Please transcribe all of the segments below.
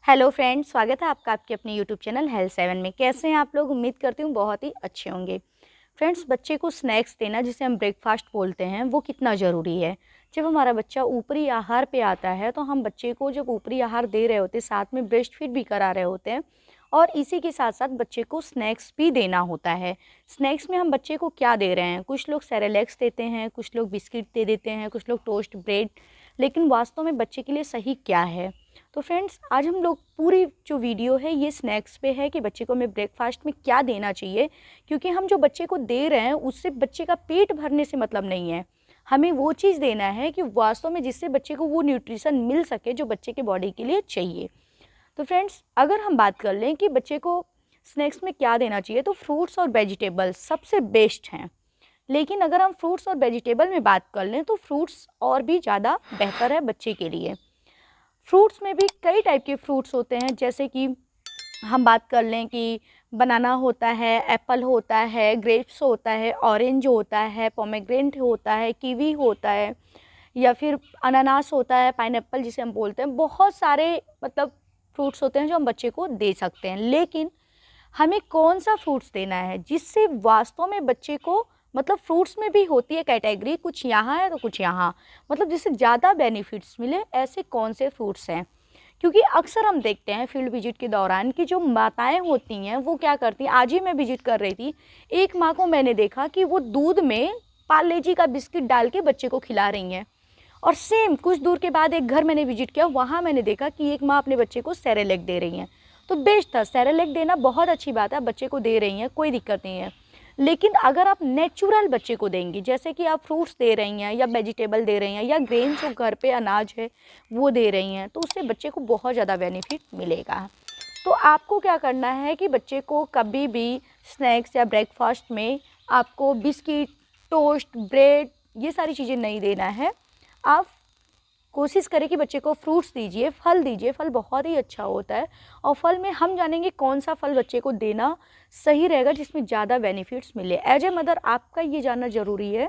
Hello friends, स्वागत है आपका आपके अपने यूट्यूब चैनल हेल्थ 7 में। कैसे हैं आप लोग? उम्मीद करती हूँ बहुत ही अच्छे होंगे। फ्रेंड्स, बच्चे को स्नैक्स देना, जिसे हम ब्रेकफास्ट बोलते हैं, वो कितना ज़रूरी है। जब हमारा बच्चा ऊपरी आहार पे आता है तो हम बच्चे को जब ऊपरी आहार दे रहे होते हैं, साथ में ब्रेस्ट फीड भी करा रहे होते हैं और इसी के साथ साथ बच्चे को स्नैक्स भी देना होता है। स्नैक्स में हम बच्चे को क्या दे रहे हैं? कुछ लोग सेरेलैक्स देते हैं, कुछ लोग बिस्किट दे देते हैं, कुछ लोग टोस्ट ब्रेड। लेकिन वास्तव में बच्चे के लिए सही क्या है? तो फ्रेंड्स, आज हम लोग पूरी जो वीडियो है ये स्नैक्स पे है कि बच्चे को हमें ब्रेकफास्ट में क्या देना चाहिए, क्योंकि हम जो बच्चे को दे रहे हैं उससे बच्चे का पेट भरने से मतलब नहीं है। हमें वो चीज़ देना है कि वास्तव में जिससे बच्चे को वो न्यूट्रिशन मिल सके जो बच्चे के बॉडी के लिए चाहिए। तो फ्रेंड्स, अगर हम बात कर लें कि बच्चे को स्नैक्स में क्या देना चाहिए, तो फ्रूट्स और वेजिटेबल्स सबसे बेस्ट हैं। लेकिन अगर हम फ्रूट्स और वेजिटेबल में बात कर लें तो फ्रूट्स और भी ज़्यादा बेहतर है बच्चे के लिए। फ्रूट्स में भी कई टाइप के फ्रूट्स होते हैं, जैसे कि हम बात कर लें कि बनाना होता है, एप्पल होता है, ग्रेप्स होता है, ऑरेंज होता है, पोमेग्रेनेट होता है, कीवी होता है, या फिर अनानास होता है, पाइनएप्पल जिसे हम बोलते हैं। बहुत सारे मतलब फ्रूट्स होते हैं जो हम बच्चे को दे सकते हैं। लेकिन हमें कौन सा फ्रूट्स देना है जिससे वास्तव में बच्चे को, मतलब फ्रूट्स में भी होती है कैटेगरी, कुछ यहाँ है तो कुछ यहाँ, मतलब जिससे ज़्यादा बेनिफिट्स मिले, ऐसे कौन से फ्रूट्स हैं। क्योंकि अक्सर हम देखते हैं फील्ड विजिट के दौरान कि जो माताएं होती हैं वो क्या करती हैं। आज ही मैं विजिट कर रही थी, एक माँ को मैंने देखा कि वो दूध में पार्ले-जी का बिस्किट डाल के बच्चे को खिला रही हैं। और सेम कुछ दूर के बाद एक घर मैंने विजिट किया, वहाँ मैंने देखा कि एक माँ अपने बच्चे को सेरेलैक दे रही हैं। तो बेस्ट था, सेरेलैक देना बहुत अच्छी बात है, आप बच्चे को दे रही हैं, कोई दिक्कत नहीं है। लेकिन अगर आप नेचुरल बच्चे को देंगी, जैसे कि आप फ्रूट्स दे रही हैं या वेजिटेबल दे रही हैं या ग्रेन जो घर पे अनाज है वो दे रही हैं, तो उससे बच्चे को बहुत ज़्यादा बेनिफिट मिलेगा। तो आपको क्या करना है कि बच्चे को कभी भी स्नैक्स या ब्रेकफास्ट में आपको बिस्किट, टोस्ट, ब्रेड ये सारी चीज़ें नहीं देना है। आप कोशिश करें कि बच्चे को फ्रूट्स दीजिए, फल दीजिए, फल बहुत ही अच्छा होता है। और फल में हम जानेंगे कौन सा फल बच्चे को देना सही रहेगा जिसमें ज़्यादा बेनिफिट्स मिले। एज ए मदर आपका ये जानना ज़रूरी है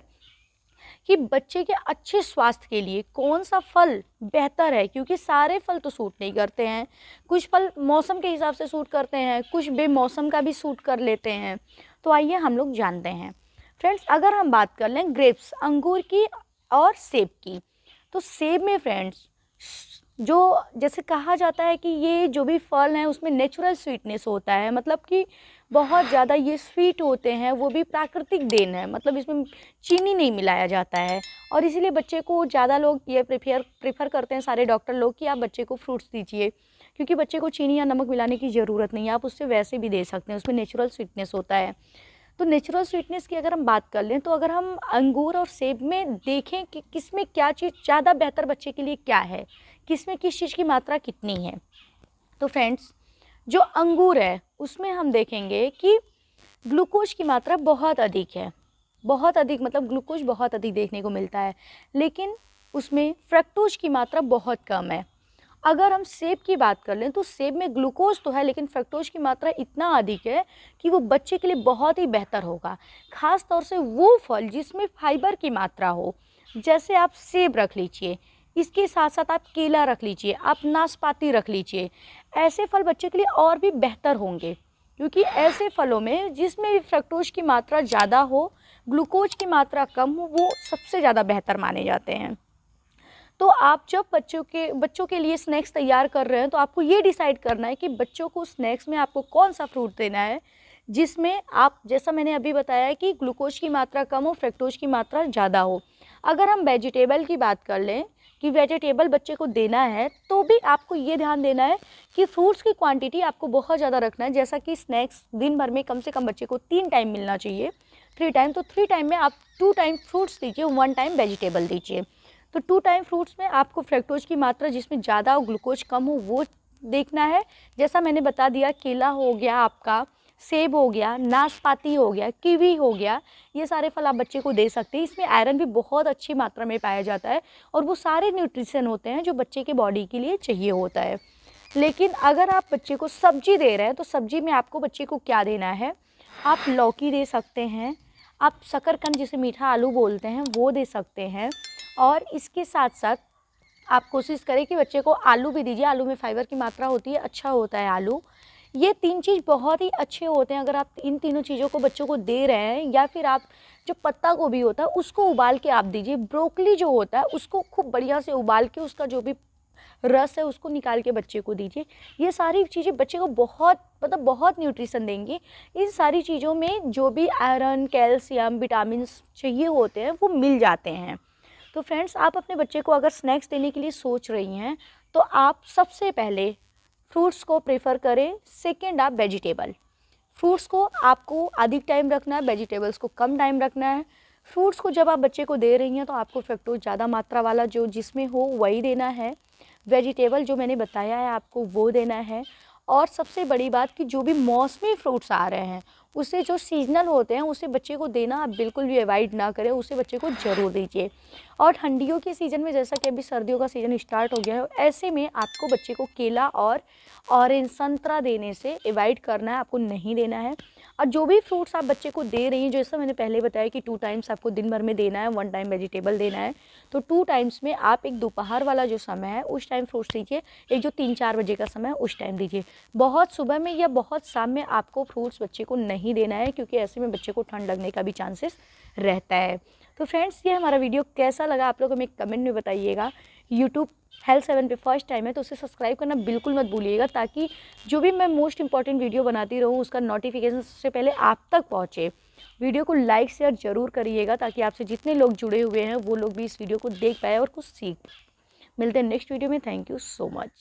कि बच्चे के अच्छे स्वास्थ्य के लिए कौन सा फल बेहतर है, क्योंकि सारे फल तो सूट नहीं करते हैं। कुछ फल मौसम के हिसाब से सूट करते हैं, कुछ बेमौसम का भी सूट कर लेते हैं। तो आइए हम लोग जानते हैं। फ्रेंड्स, अगर हम बात कर लें ग्रेप्स, अंगूर की और सेब की, तो सेब में फ्रेंड्स जो जैसे कहा जाता है कि ये जो भी फल हैं उसमें नेचुरल स्वीटनेस होता है, मतलब कि बहुत ज़्यादा ये स्वीट होते हैं, वो भी प्राकृतिक देन है, मतलब इसमें चीनी नहीं मिलाया जाता है। और इसीलिए बच्चे को ज़्यादा लोग ये प्रेफर करते हैं, सारे डॉक्टर लोग, कि आप बच्चे को फ्रूट्स दीजिए, क्योंकि बच्चे को चीनी या नमक मिलाने की ज़रूरत नहीं है, आप उससे वैसे भी दे सकते हैं, उसमें नेचुरल स्वीटनेस होता है। तो नेचुरल स्वीटनेस की अगर हम बात कर लें, तो अगर हम अंगूर और सेब में देखें कि किस में क्या चीज़ ज़्यादा बेहतर बच्चे के लिए क्या है, किस में किस चीज़ की मात्रा कितनी है, तो फ्रेंड्स जो अंगूर है उसमें हम देखेंगे कि ग्लूकोज की मात्रा बहुत अधिक है, बहुत अधिक, मतलब ग्लूकोज बहुत अधिक देखने को मिलता है। लेकिन उसमें फ्रक्टोज की मात्रा बहुत कम है। अगर हम सेब की बात कर लें तो सेब में ग्लूकोज तो है, लेकिन फ्रक्टोज की मात्रा इतना अधिक है कि वो बच्चे के लिए बहुत ही बेहतर होगा। ख़ास तौर से वो फल जिसमें फाइबर की मात्रा हो, जैसे आप सेब रख लीजिए, इसके साथ साथ आप केला रख लीजिए, आप नाशपाती रख लीजिए। ऐसे फल बच्चे के लिए और भी बेहतर होंगे, क्योंकि ऐसे फलों में जिसमें फ्रक्टोज की मात्रा ज़्यादा हो, ग्लूकोज की मात्रा कम हो, वो सबसे ज़्यादा बेहतर माने जाते हैं। तो आप जब बच्चों के लिए स्नैक्स तैयार कर रहे हैं, तो आपको ये डिसाइड करना है कि बच्चों को स्नैक्स में आपको कौन सा फ्रूट देना है, जिसमें आप, जैसा मैंने अभी बताया, कि ग्लूकोज की मात्रा कम हो, फ्रक्टोज की मात्रा ज़्यादा हो। अगर हम वेजिटेबल की बात कर लें कि वेजिटेबल बच्चे को देना है, तो भी आपको ये ध्यान देना है कि फ्रूट्स की क्वांटिटी आपको बहुत ज़्यादा रखना है। जैसा कि स्नैक्स दिन भर में कम से कम बच्चे को 3 टाइम मिलना चाहिए, 3 टाइम, तो 3 टाइम में आप 2 टाइम फ्रूट्स दीजिए, 1 टाइम वेजिटेबल दीजिए। तो 2 टाइम फ्रूट्स में आपको फ्रक्टोज की मात्रा जिसमें ज़्यादा और ग्लूकोज कम हो वो देखना है। जैसा मैंने बता दिया, केला हो गया आपका, सेब हो गया, नाशपाती हो गया, कीवी हो गया, ये सारे फल आप बच्चे को दे सकते हैं। इसमें आयरन भी बहुत अच्छी मात्रा में पाया जाता है और वो सारे न्यूट्रिशन होते हैं जो बच्चे के बॉडी के लिए चाहिए होता है। लेकिन अगर आप बच्चे को सब्जी दे रहे हैं, तो सब्जी में आपको बच्चे को क्या देना है? आप लौकी दे सकते हैं, आप शकरकंद जिसे मीठा आलू बोलते हैं वो दे सकते हैं, और इसके साथ साथ आप कोशिश करें कि बच्चे को आलू भी दीजिए, आलू में फाइबर की मात्रा होती है, अच्छा होता है आलू। ये 3 चीज़ बहुत ही अच्छे होते हैं अगर आप इन तीनों चीज़ों को बच्चों को दे रहे हैं। या फिर आप जो पत्ता गोभी होता है उसको उबाल के आप दीजिए, ब्रोकली जो होता है उसको खूब बढ़िया से उबाल के उसका जो भी रस है उसको निकाल के बच्चे को दीजिए। ये सारी चीज़ें बच्चे को बहुत मतलब बहुत न्यूट्रिशन देंगी। इन सारी चीज़ों में जो भी आयरन, कैल्शियम, विटामिन्स चाहिए होते हैं वो मिल जाते हैं। तो फ्रेंड्स, आप अपने बच्चे को अगर स्नैक्स देने के लिए सोच रही हैं तो आप सबसे पहले फ्रूट्स को प्रेफर करें, सेकेंड आप वेजिटेबल। फ्रूट्स को आपको अधिक टाइम रखना है, वेजिटेबल्स को कम टाइम रखना है। फ्रूट्स को जब आप बच्चे को दे रही हैं तो आपको फ्रक्टोज ज़्यादा मात्रा वाला जो जिसमें हो वही देना है। वेजिटेबल जो मैंने बताया है आपको वो देना है। और सबसे बड़ी बात कि जो भी मौसमी फ्रूट्स आ रहे हैं उसे जो सीजनल होते हैं उसे बच्चे को देना आप बिल्कुल भी अवॉइड ना करें, उसे बच्चे को ज़रूर दीजिए। और ठंडियों के सीज़न में जैसा कि अभी सर्दियों का सीज़न स्टार्ट हो गया है, ऐसे में आपको बच्चे को केला और ऑरेंज, संतरा देने से अवॉइड करना है, आपको नहीं देना है। और जो भी फ्रूट्स आप बच्चे को दे रही हैं, जैसा मैंने पहले बताया कि 2 टाइम्स आपको दिन भर में देना है, 1 टाइम वेजिटेबल देना है। तो 2 टाइम्स में आप एक दोपहर वाला जो समय है उस टाइम फ्रूट्स दीजिए, एक जो 3-4 बजे का समय है उस टाइम दीजिए। बहुत सुबह में या बहुत शाम में आपको फ्रूट्स बच्चे को नहीं देना है, क्योंकि ऐसे में बच्चे को ठंड लगने का भी चांसेस रहता है। तो फ्रेंड्स, ये हमारा वीडियो कैसा लगा आप लोग हमें कमेंट में बताइएगा। यूट्यूब हेल्थ 7 पे फर्स्ट टाइम है तो उसे सब्सक्राइब करना बिल्कुल मत भूलिएगा, ताकि जो भी मैं मोस्ट इंपॉर्टेंट वीडियो बनाती रहूँ उसका नोटिफिकेशन सबसे पहले आप तक पहुँचे। वीडियो को लाइक शेयर ज़रूर करिएगा ताकि आपसे जितने लोग जुड़े हुए हैं वो लोग भी इस वीडियो को देख पाए और कुछ सीख। मिलते हैं नेक्स्ट वीडियो में। Thank you so much.